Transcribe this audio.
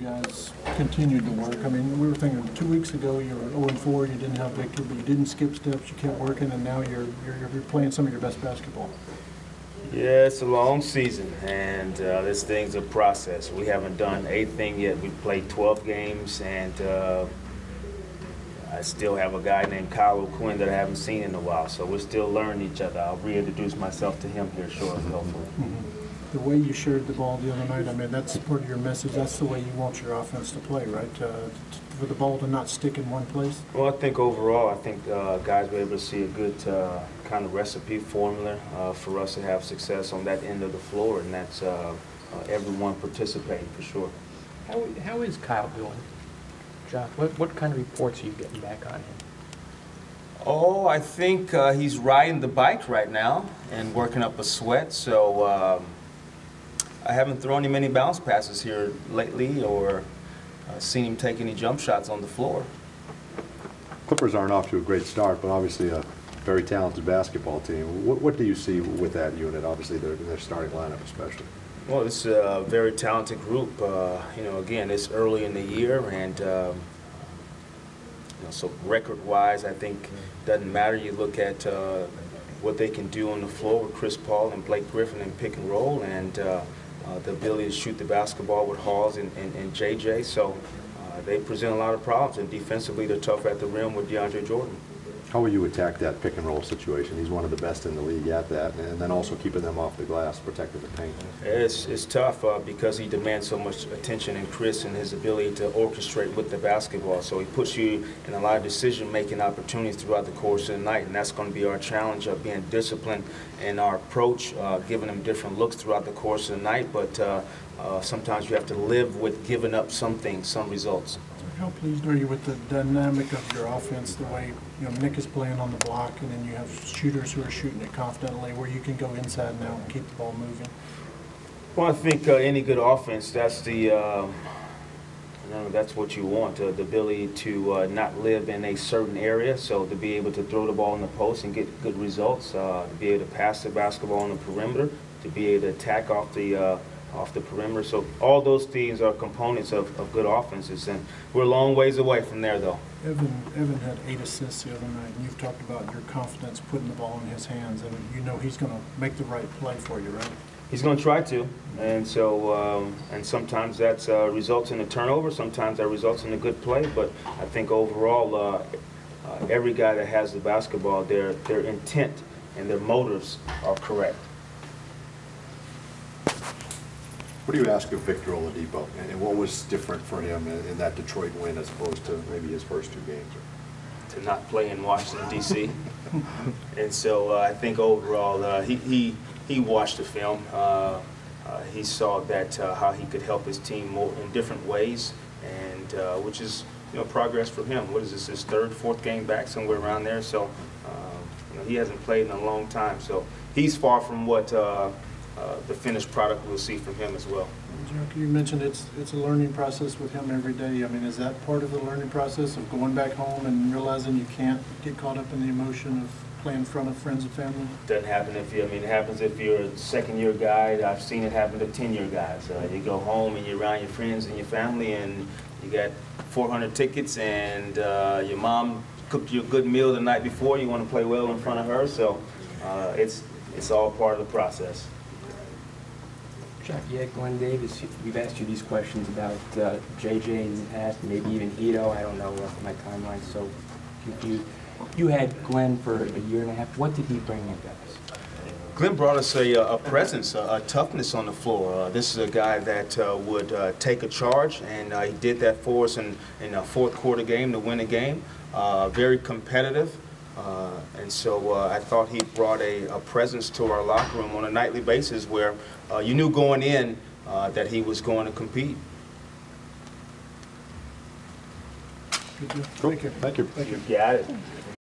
guys continued to work. I mean, we were thinking 2 weeks ago you were 0-4, you didn't have victory, but you didn't skip steps, you kept working, and now you're playing some of your best basketball. Yeah, it's a long season, and this thing's a process. We haven't done anything yet. We've played 12 games, and I still have a guy named Kyle O'Quinn that I haven't seen in a while, so we're still learning each other. I'll reintroduce myself to him here shortly, hopefully. The way you shared the ball the other night, I mean, that's part of your message. That's the way you want your offense to play, right? For the ball to not stick in one place? Well, I think overall, guys were able to see a good kind of recipe, formula for us to have success on that end of the floor, and that's everyone participating for sure. How is Kyle doing, Jacque? What kind of reports are you getting back on him? Oh, I think he's riding the bike right now and working up a sweat, so I haven't thrown him any bounce passes here lately or seen him take any jump shots on the floor. Clippers aren't off to a great start, but obviously a very talented basketball team. What do you see with that unit, obviously their starting lineup especially? Well, it's a very talented group. You know, again, it's early in the year, and you know, so record-wise, I think it doesn't matter. You look at what they can do on the floor with Chris Paul and Blake Griffin in pick and roll, and the ability to shoot the basketball with Halls and JJ. So they present a lot of problems, and defensively they're tough at the rim with DeAndre Jordan. How will you attack that pick and roll situation? He's one of the best in the league at that, and then also keeping them off the glass, protecting the paint. It's tough because he demands so much attention, and Chris and his ability to orchestrate with the basketball. So he puts you in a lot of decision-making opportunities throughout the course of the night, and that's going to be our challenge of being disciplined in our approach, giving them different looks throughout the course of the night. But sometimes you have to live with giving up some things, some results. How pleased are you with the dynamic of your offense, the way Nick is playing on the block, and then you have shooters who are shooting it confidently, where you can go inside and out and keep the ball moving? Well, I think any good offense, that's the that's what you want, the ability to not live in a certain area, so to be able to throw the ball in the post and get good results, to be able to pass the basketball on the perimeter, to be able to attack off the perimeter. So all those things are components of good offenses, and we're a long ways away from there, though. Evan had 8 assists the other night, and you've talked about your confidence putting the ball in his hands, and you know he's going to make the right play for you, right? He's going to try to, and so and sometimes that results in a turnover, sometimes that results in a good play, but I think overall every guy that has the basketball, their intent and their motives are correct. What do you ask of Victor Oladipo, and what was different for him in that Detroit win as opposed to maybe his first 2 games? To not play in Washington, D.C. And so I think overall he watched the film. He saw that how he could help his team more in different ways, and which is progress for him. What is this, his 3rd, 4th game back, somewhere around there? So he hasn't played in a long time. So he's far from what the finished product we'll see from him as well. Jacque, you mentioned it's a learning process with him every day. I mean, is that part of the learning process of going back home and realizing you can't get caught up in the emotion of playing in front of friends and family? Doesn't happen if you, it happens if you're a 2nd-year guy. I've seen it happen to 10-year guys. You go home and you're around your friends and your family, and you got 400 tickets, and your mom cooked you a good meal the night before. You want to play well in front of her, so it's all part of the process. Jacque, yeah, Glenn Davis, we've asked you these questions about JJ in the past, maybe even Ito. I don't know my timeline, so you had Glenn for a year and a half. What did he bring you guys? Glenn brought us a presence, a toughness on the floor. This is a guy that would take a charge, and he did that for us in a 4th quarter game to win a game. Very competitive. And so I thought he brought a presence to our locker room on a nightly basis where you knew going in that he was going to compete. Good job. Cool. Thank you. Thank you. Thank you. You got it.